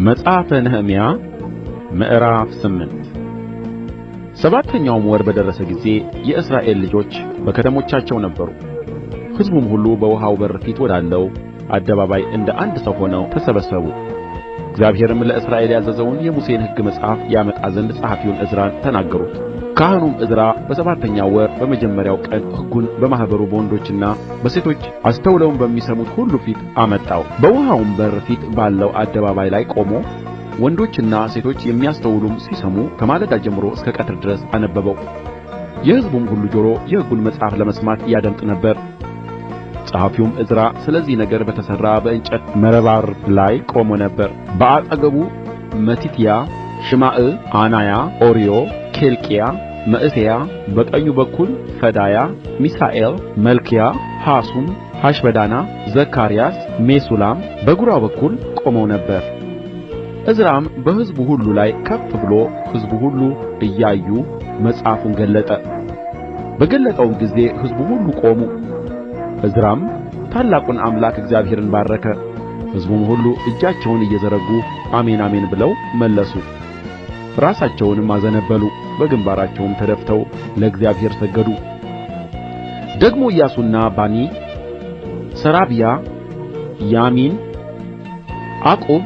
መጽሐፈ ነህምያ ምዕራፍ 8 ሰባተኛውም ወር በደረሰ ጊዜ የእስራኤል ልጆች በከተሞቻቸው ነበሩ። ሕዝቡም ሁሉ በውኃው በር ፊት ወዳለው አደባባይ እንደ አንድ ሰው ሆነው ተሰበሰቡ። እግዚአብሔርም ለእስራኤል ያዘዘውን የሙሴን ሕግ መጽሐፍ ያመጣ ዘንድ ጸሐፊውን ዕዝራን ተናገሩት። ካህኑም ዕዝራ በሰባተኛው ወር በመጀመሪያው ቀን ሕጉን በማኅበሩ በወንዶችና በሴቶች አስተውለውም በሚሰሙት ሁሉ ፊት አመጣው። በውኃውም በር ፊት ባለው አደባባይ ላይ ቆሞ ወንዶችና ሴቶች የሚያስተውሉም ሲሰሙ ከማለዳ ጀምሮ እስከ ቀትር ድረስ አነበበው። የሕዝቡም ሁሉ ጆሮ የሕጉን መጽሐፍ ለመስማት ያደምጥ ነበር። ጸሐፊውም ዕዝራ ስለዚህ ነገር በተሠራ በእንጨት መረባርብ ላይ ቆሞ ነበር። በአጠገቡ መቲትያ፣ ሽማዕ፣ ዓናያ፣ ኦርዮ፣ ኬልቅያ፣ መዕሤያ፣ በቀኙ በኩል ፈዳያ፣ ሚሳኤል፣ መልክያ፣ ሐሱም፣ ሐሽበዳና፣ ዘካርያስ፣ ሜሱላም በግራው በኩል ቆመው ነበር። ዕዝራም በሕዝቡ ሁሉ ላይ ከፍ ብሎ ሕዝቡ ሁሉ እያዩ መጽሐፉን ገለጠ። በገለጠውም ጊዜ ሕዝቡ ሁሉ ቆሙ። ዕዝራም ታላቁን አምላክ እግዚአብሔርን ባረከ። ሕዝቡም ሁሉ እጃቸውን እየዘረጉ አሜን አሜን ብለው መለሱ። ራሳቸውንም አዘነበሉ፣ በግምባራቸውም ተደፍተው ለእግዚአብሔር ሰገዱ። ደግሞ ኢያሱና ባኒ፣ ሰራብያ፣ ያሚን፣ ዓቁብ፣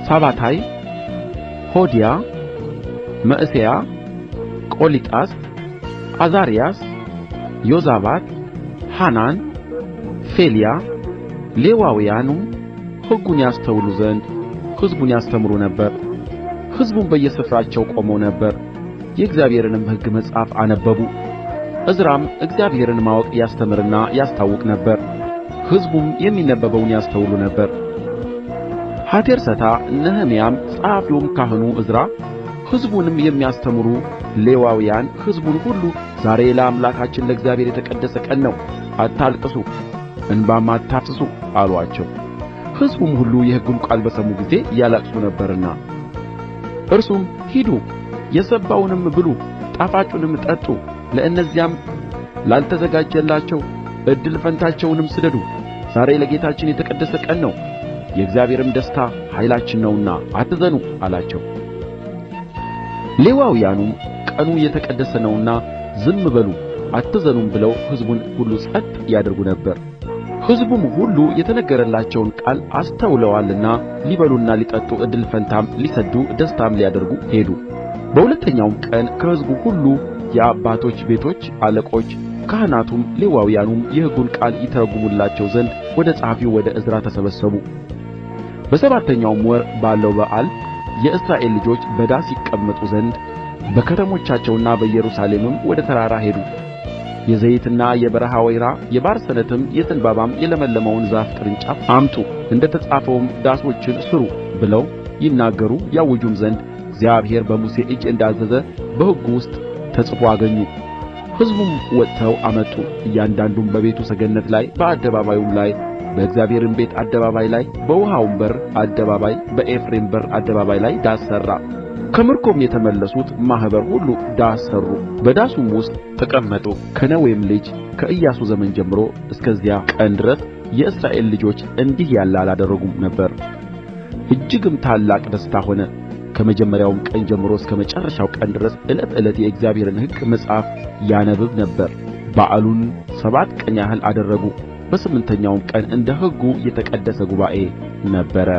ሳባታይ፣ ሆዲያ፣ መዕሤያ፣ ቆሊጣስ፣ ዓዛርያስ፣ ዮዛባት፣ ሐናን፣ ፌልያ ሌዋውያኑም ሕጉን ያስተውሉ ዘንድ ሕዝቡን ያስተምሩ ነበር። ሕዝቡም በየስፍራቸው ቆመው ነበር፣ የእግዚአብሔርንም ሕግ መጽሐፍ አነበቡ። ዕዝራም እግዚአብሔርን ማወቅ ያስተምርና ያስታውቅ ነበር። ሕዝቡም የሚነበበውን ያስተውሉ ነበር። ሐቴርሰታ፣ ነህምያም፣ ጸሐፊውም ካህኑ ዕዝራ፣ ሕዝቡንም የሚያስተምሩ ሌዋውያን ሕዝቡን ሁሉ ዛሬ ለአምላካችን ለእግዚአብሔር የተቀደሰ ቀን ነው፣ አታልቅሱ፣ እንባም አታፍስሱ አሉአቸው። ሕዝቡም ሁሉ የሕጉን ቃል በሰሙ ጊዜ ያለቅሱ ነበርና። እርሱም ሂዱ፣ የሰባውንም ብሉ፣ ጣፋጩንም ጠጡ፣ ለእነዚያም ላልተዘጋጀላቸው ዕድል ፈንታቸውንም ስደዱ። ዛሬ ለጌታችን የተቀደሰ ቀን ነው፣ የእግዚአብሔርም ደስታ ኃይላችን ነውና አትዘኑ አላቸው። ሌዋውያኑም ቀኑ የተቀደሰ ነውና ዝም በሉ አትዘኑም ብለው ሕዝቡን ሁሉ ጸጥ ያደርጉ ነበር። ሕዝቡም ሁሉ የተነገረላቸውን ቃል አስተውለዋልና ሊበሉና ሊጠጡ ዕድል ፈንታም ሊሰድዱ ደስታም ሊያደርጉ ሄዱ። በሁለተኛውም ቀን ከሕዝቡ ሁሉ የአባቶች ቤቶች አለቆች፣ ካህናቱም ሌዋውያኑም የሕጉን ቃል ይተረጕሙላቸው ዘንድ ወደ ጸሐፊው ወደ ዕዝራ ተሰበሰቡ። በሰባተኛውም ወር ባለው በዓል የእስራኤል ልጆች በዳስ ይቀመጡ ዘንድ በከተሞቻቸውና በኢየሩሳሌምም ወደ ተራራ ሄዱ። የዘይትና የበረሃ ወይራ የባርሰነትም የዘንባባም የለመለመውን ዛፍ ቅርንጫፍ አምጡ፣ እንደ ተጻፈውም ዳሶችን ሥሩ ብለው ይናገሩ ያውጁም ዘንድ እግዚአብሔር በሙሴ እጅ እንዳዘዘ በሕጉ ውስጥ ተጽፎ አገኙ። ሕዝቡም ወጥተው አመጡ። እያንዳንዱም በቤቱ ሰገነት ላይ በአደባባዩም ላይ በእግዚአብሔርም ቤት አደባባይ ላይ በውኃውም በር አደባባይ በኤፍሬም በር አደባባይ ላይ ዳስ ሠራ። ከምርኮም የተመለሱት ማኅበር ሁሉ ዳስ ሠሩ፣ በዳሱም ውስጥ ተቀመጡ። ከነዌም ልጅ ከኢያሱ ዘመን ጀምሮ እስከዚያ ቀን ድረስ የእስራኤል ልጆች እንዲህ ያለ አላደረጉም ነበር። እጅግም ታላቅ ደስታ ሆነ። ከመጀመሪያውም ቀን ጀምሮ እስከ መጨረሻው ቀን ድረስ ዕለት ዕለት የእግዚአብሔርን ሕግ መጽሐፍ ያነብብ ነበር። በዓሉን 7 ቀን ያህል አደረጉ። በስምንተኛውም ቀን እንደ ሕጉ የተቀደሰ ጉባኤ ነበረ።